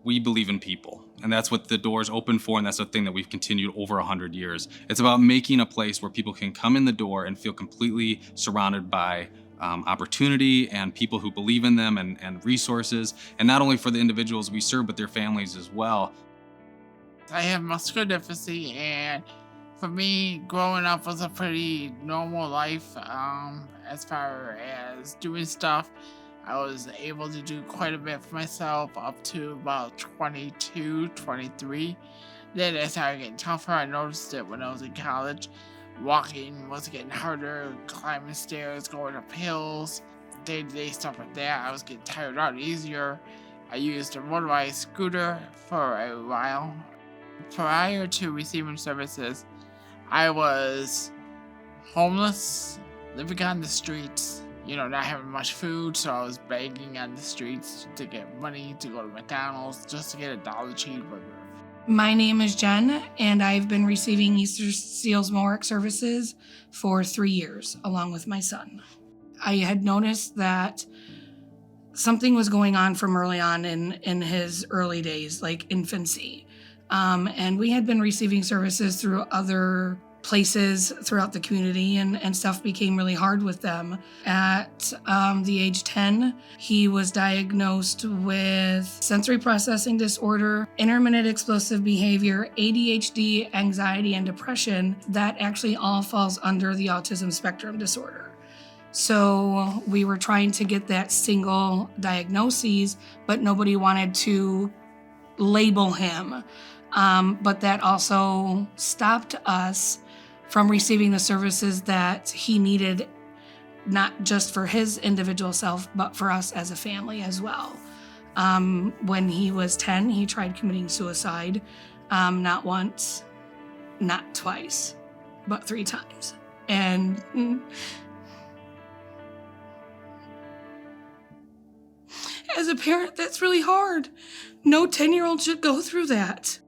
We believe in people, and that's what the door's open for, and that's the thing that we've continued over 100 years. It's about making a place where people can come in the door and feel completely surrounded by opportunity and people who believe in them and resources, and not only for the individuals we serve, but their families as well. I have muscular dystrophy, and for me, growing up was a pretty normal life. As far as doing stuff, I was able to do quite a bit for myself up to about 22, 23. Then it started getting tougher. I noticed it when I was in college. Walking was getting harder, climbing stairs, going up hills, day-to-day stuff like that. I was getting tired out easier. I used a motorized scooter for a while. Prior to receiving services, I was homeless, living on the streets, not having much food, so I was begging on the streets to get money to go to McDonald's just to get a dollar cheeseburger. My name is Jen, and I've been receiving Easter Seals Mohawk services for 3 years, along with my son. I had noticed that something was going on from early on in his early days, like infancy. And we had been receiving services through other places throughout the community, and stuff became really hard with them. At the age 10, he was diagnosed with sensory processing disorder, intermittent explosive behavior, ADHD, anxiety, and depression. That actually all falls under the autism spectrum disorder. So we were trying to get that single diagnosis, but nobody wanted to label him. But that also stopped us from receiving the services that he needed, not just for his individual self, but for us as a family as well. When he was 10, he tried committing suicide, not once, not twice, but 3 times. And as a parent, that's really hard. No 10-year-old should go through that.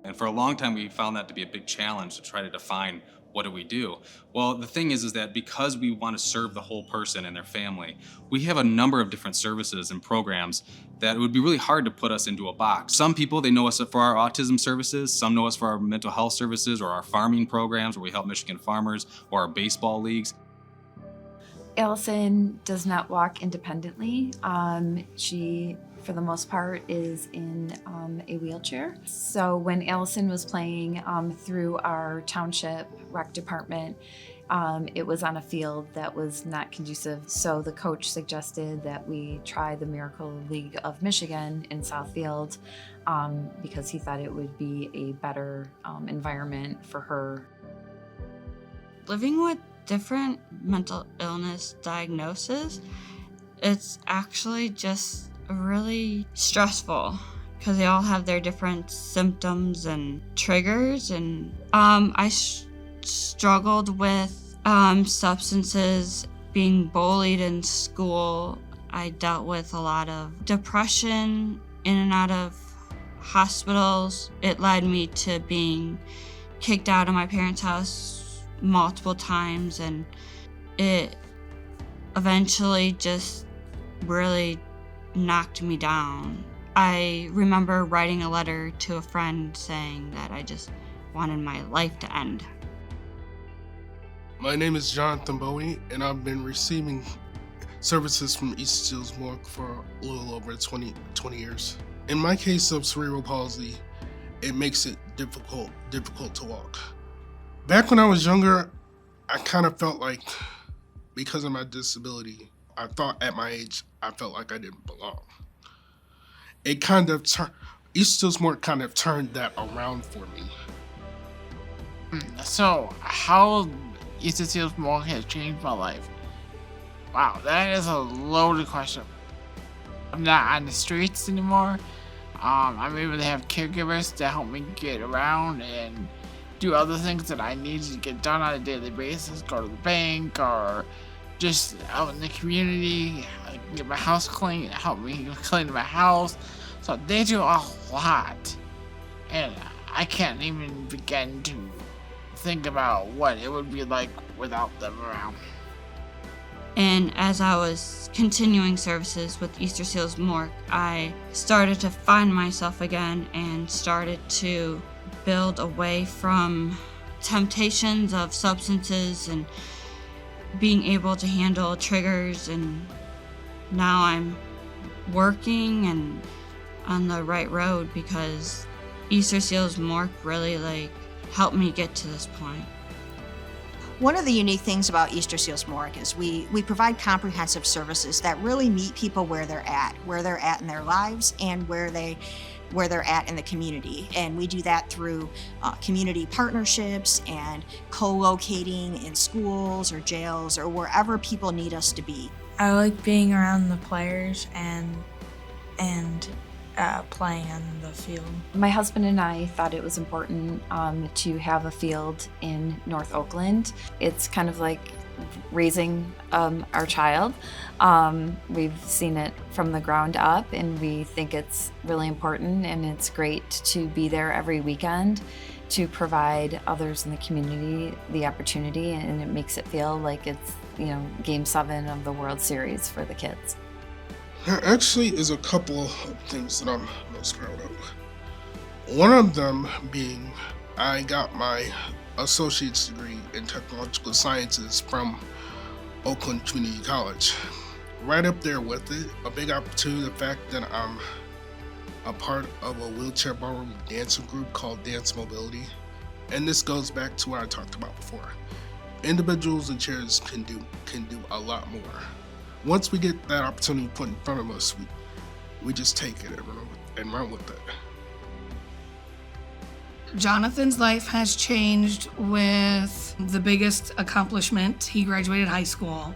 And for a long time, we found that to be a big challenge to try to define what do we do. Well, the thing is that because we want to serve the whole person and their family, we have a number of different services and programs that it would be really hard to put us into a box. Some people, they know us for our autism services, some know us for our mental health services or our farming programs where we help Michigan farmers, or our baseball leagues. Allison does not walk independently. She, for the most part, is in a wheelchair. So when Allison was playing through our township rec department, it was on a field that was not conducive. So the coach suggested that we try the Miracle League of Michigan in Southfield because he thought it would be a better environment for her. Living with different mental illness diagnoses, it's actually just really stressful because they all have their different symptoms and triggers. And I struggled with substances, being bullied in school. I dealt with a lot of depression, in and out of hospitals. It led me to being kicked out of my parents' house multiple times, and it eventually just really knocked me down. I remember writing a letter to a friend saying that I just wanted my life to end. My name is Jonathan Bowie, and I've been receiving services from Easter Seals Mohawk for a little over 20 years. In my case of cerebral palsy, it makes it difficult to walk. Back when I was younger, I kind of felt like, because of my disability, I thought at my age, I felt like I didn't belong. It kind of Easter Seals Mohawk kind of turned that around for me. So, how Easter Seals Mohawk has changed my life? Wow, that is a loaded question. I'm not on the streets anymore. I'm able to have caregivers to help me get around and do other things that I need to get done on a daily basis, go to the bank or just out in the community, get my house clean, help me clean my house. So they do a lot, and I can't even begin to think about what it would be like without them around. And as I was continuing services with Easter Seals Mork, I started to find myself again and started to build away from temptations of substances and being able to handle triggers. And now I'm working and on the right road because Easter Seals Mork really helped me get to this point. One of the unique things about Easter Seals Mork is we provide comprehensive services that really meet people where they're at in their lives and where they're at in the community. And we do that through community partnerships and co-locating in schools or jails or wherever people need us to be. I like being around the players and playing on the field. My husband and I thought it was important to have a field in North Oakland. It's kind of like raising our child. We've seen it from the ground up, and we think it's really important, and it's great to be there every weekend to provide others in the community the opportunity, and it makes it feel like it's, Game 7 of the World Series for the kids. There actually is a couple of things that I'm most proud of. One of them being I got my associate's degree in technological sciences from Oakland Community College. Right up there with it, a big opportunity, the fact that I'm a part of a wheelchair ballroom dancing group called Dance Mobility. And this goes back to what I talked about before. Individuals and chairs can do a lot more. Once we get that opportunity put in front of us, we just take it and run with it. Jonathan's life has changed with the biggest accomplishment. He graduated high school,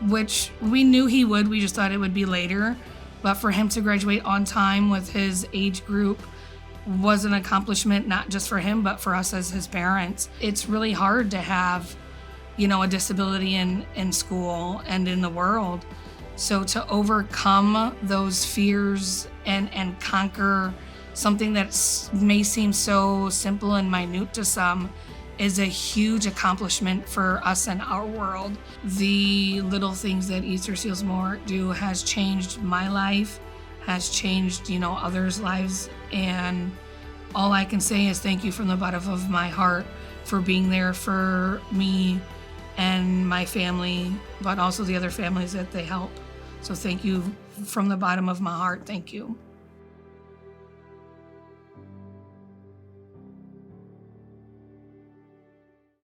which we knew he would. We just thought it would be later. But for him to graduate on time with his age group was an accomplishment, not just for him, but for us as his parents. It's really hard to have, a disability in school and in the world. So to overcome those fears and conquer something that may seem so simple and minute to some is a huge accomplishment for us and our world. The little things that Easter Seals Mork do has changed my life, has changed, others' lives. And all I can say is thank you from the bottom of my heart for being there for me and my family, but also the other families that they help. So thank you from the bottom of my heart. Thank you.